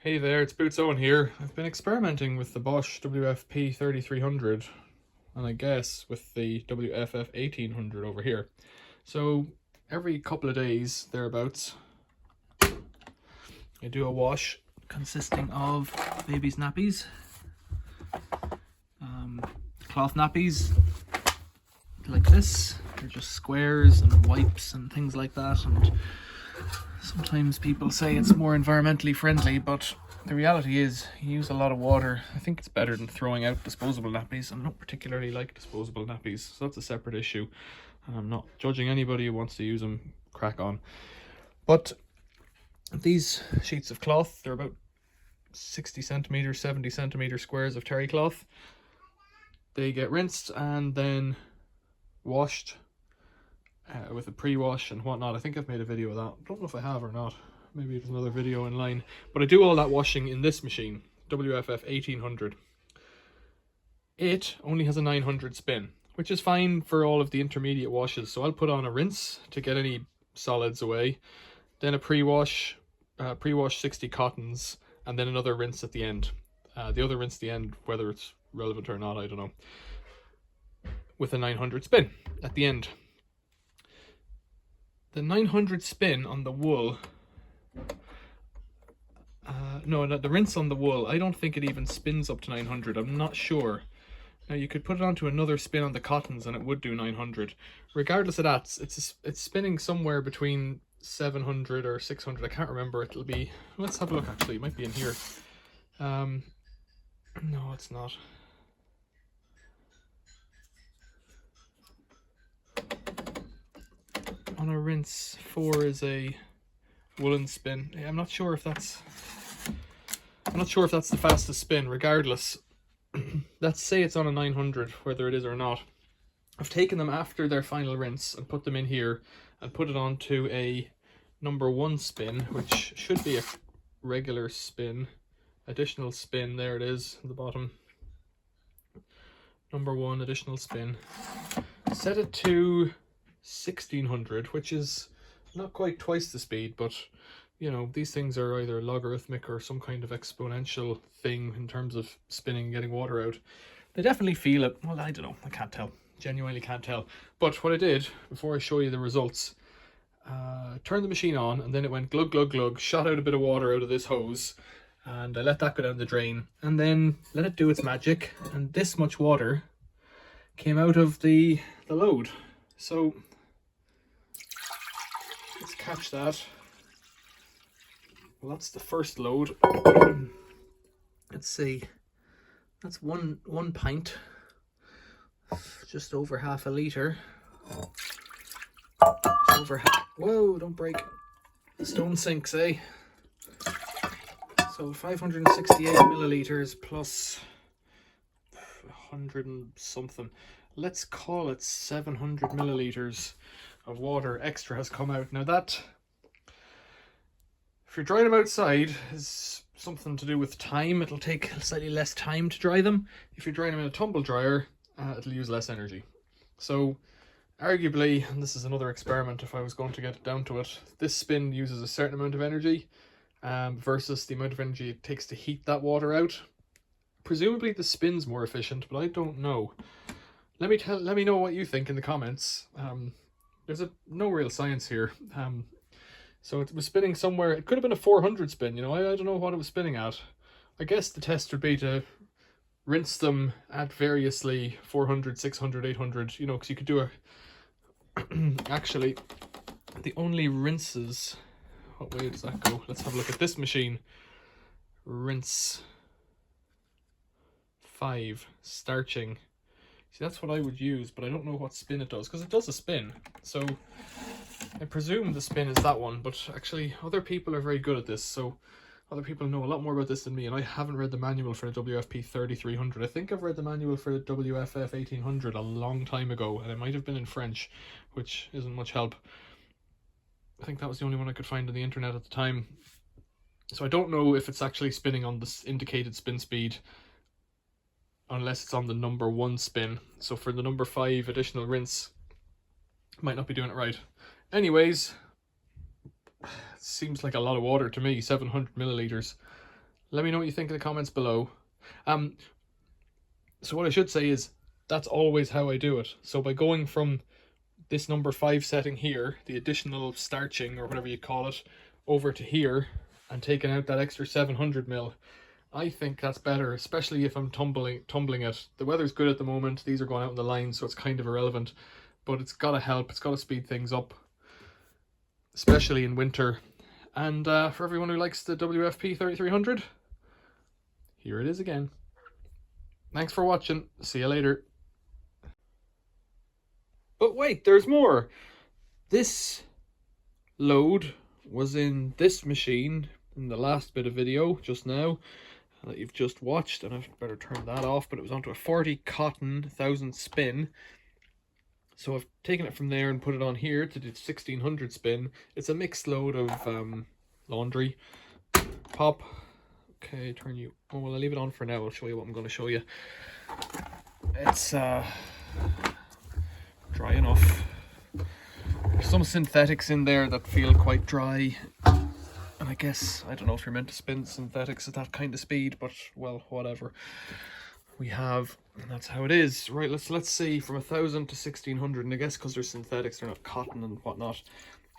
Hey there, it's Boots Owen here. I've been experimenting with the Bosch WFP3300 and I guess with the WFF1800 over here. So every couple of days, thereabouts, I do a wash consisting of baby's nappies, cloth nappies like this. They're just squares and wipes and things like that, and sometimes people say it's more environmentally friendly, but the reality is you use a lot of water. I think it's better than throwing out disposable nappies. I don't particularly like disposable nappies, so that's a separate issue. And I'm not judging anybody who wants to use them, crack on. But these sheets of cloth, they're about 60 centimeters, 70 centimeter squares of terry cloth. They get rinsed and then washed with a pre-wash and whatnot. I think I've made a video of that. I don't know if I have or not. Maybe there's another video in line. But I do all that washing in this machine, WFF1800. It only has a 900 spin, which is fine for all of the intermediate washes. So I'll put on a rinse to get any solids away, then a pre-wash 60 cottons, and then another rinse at the end. The other rinse at the end, whether it's relevant or not, I don't know, with a 900 spin at the end. The 900 spin on the wool, no, the rinse on the wool, I don't think it even spins up to 900. I'm not sure. Now you could put it onto another spin on the cottons and it would do 900. Regardless of that, it's spinning somewhere between 700 or 600. I can't remember. It'll be, let's have a look actually. It might be in here. No, it's not. On a rinse, 4 is a woolen spin. I'm not sure if that's the fastest spin. Regardless, let's say it's on a 900, whether it is or not. I've taken them after their final rinse and put them in here and put it onto a number 1 spin, which should be a regular spin, additional spin. There it is at the bottom. Number 1 additional spin. Set it to 1600, which is not quite twice the speed, but you know, these things are either logarithmic or some kind of exponential thing in terms of spinning and getting water out. They definitely feel it. Well, I don't know, I can't tell, genuinely can't tell. But what I did before I show you the results, turned the machine on and then it went glug glug glug, shot out a bit of water out of this hose, and I let that go down the drain and then let it do its magic, and this much water came out of the load. So let's catch that. Well, that's the first load. Let's see. That's one pint. Just over half a litre. Whoa, don't break. The stone sinks, eh? So 568 millilitres plus 100 and something. Let's call it 700 millilitres of water extra has come out. Now that, if you're drying them outside, is something to do with time. It'll take slightly less time to dry them. If you're drying them in a tumble dryer, it'll use less energy. So arguably, and this is another experiment if I was going to get down to it, this spin uses a certain amount of energy versus the amount of energy it takes to heat that water out. Presumably the spin's more efficient, but I don't know. Let me know what you think in the comments. There's no real science here. So it was spinning somewhere, it could have been a 400 spin, you know, I don't know what it was spinning at. I guess the test would be to rinse them at variously 400, 600, 800, you know, because you could do a, actually, the only rinses, what way does that go? Let's have a look at this machine. Rinse 5, starching. See, that's what I would use, but I don't know what spin it does, because it does a spin. So I presume the spin is that one, but actually other people are very good at this, so other people know a lot more about this than me, and I haven't read the manual for the WFP3300. I think I've read the manual for the WFF1800 a long time ago, and it might have been in French, which isn't much help. I think that was the only one I could find on the internet at the time. So I don't know if it's actually spinning on this indicated spin speed, unless it's on the number 1 spin. So for the number 5 additional rinse, might not be doing it right. Anyways, seems like a lot of water to me, 700 milliliters. Let me know what you think in the comments below. So what I should say is that's always how I do it. So by going from this number 5 setting here, the additional starching or whatever you call it, over to here and taking out that extra 700 mil, I think that's better, especially if I'm tumbling it. The weather's good at the moment, these are going out in the line, so it's kind of irrelevant, but it's got to help, it's got to speed things up, especially in winter. And for everyone who likes the WFP3300, here it is again. Thanks for watching, see you later. But wait, there's more. This load was in this machine in the last bit of video just now that you've just watched, and I better turn that off, but it was onto a 40 cotton 1000 spin. So I've taken it from there and put it on here to do 1600 spin. It's a mixed load of laundry. Pop. Okay, turn you. Oh, well, I'll leave it on for now. I'll show you what I'm going to show you. It's dry enough. There's some synthetics in there that feel quite dry. And I guess, I don't know if you're meant to spin synthetics at that kind of speed, but well, whatever. We have, and that's how it is. Right, let's see, from 1000 to 1600, and I guess because they're synthetics, they're not cotton and whatnot.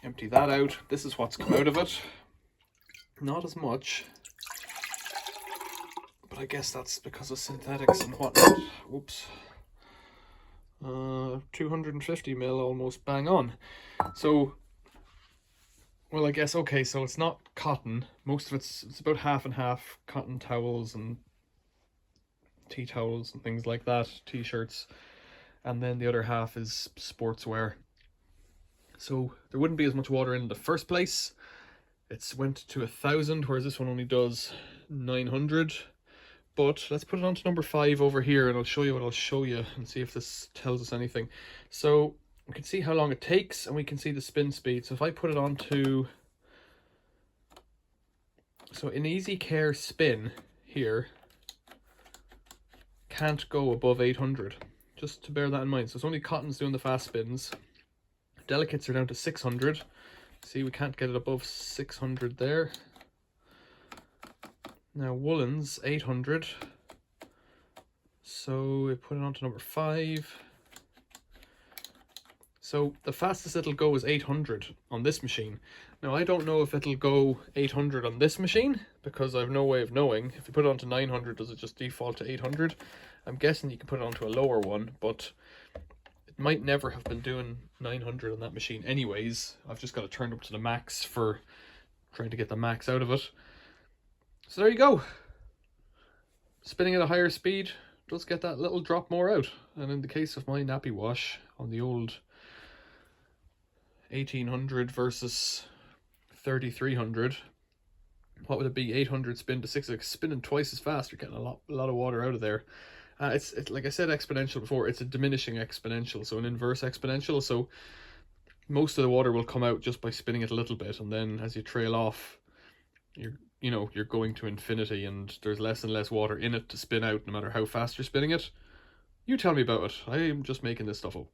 Empty that out. This is what's come out of it. Not as much, but I guess that's because of synthetics and whatnot. Whoops. 250 mil, almost bang on. So, well, I guess, okay, so it's not cotton. Most of it's about half and half cotton towels and tea towels and things like that, t-shirts, and then the other half is sportswear. So there wouldn't be as much water in the first place. It's went to 1000, whereas this one only does 900. But let's put it on to number 5 over here, and I'll show you what I'll show you and see if this tells us anything. So we can see how long it takes, and we can see the spin speed. So if I put it on to, so an easy care spin here can't go above 800, just to bear that in mind. So it's only cotton's doing the fast spins. Delicates are down to 600. See, we can't get it above 600 there. Now woolens 800, so we put it on to number 5. So the fastest it'll go is 800 on this machine. Now I don't know if it'll go 800 on this machine, because I have no way of knowing. If you put it on to 900, does it just default to 800? I'm guessing you can put it onto a lower one, but it might never have been doing 900 on that machine anyways. I've just got it turned up to the max for trying to get the max out of it. So there you go. Spinning at a higher speed does get that little drop more out. And in the case of my nappy wash on the old 1800 versus 3300, what would it be? 800 spin to 600, spinning twice as fast. You're getting a lot of water out of there. It's like I said, exponential before. It's a diminishing exponential, so an inverse exponential. So most of the water will come out just by spinning it a little bit, and then as you trail off, you're going to infinity, and there's less and less water in it to spin out, no matter how fast you're spinning it. You tell me about it. I am just making this stuff up.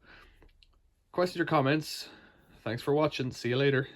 Questions or comments? Thanks for watching. See you later.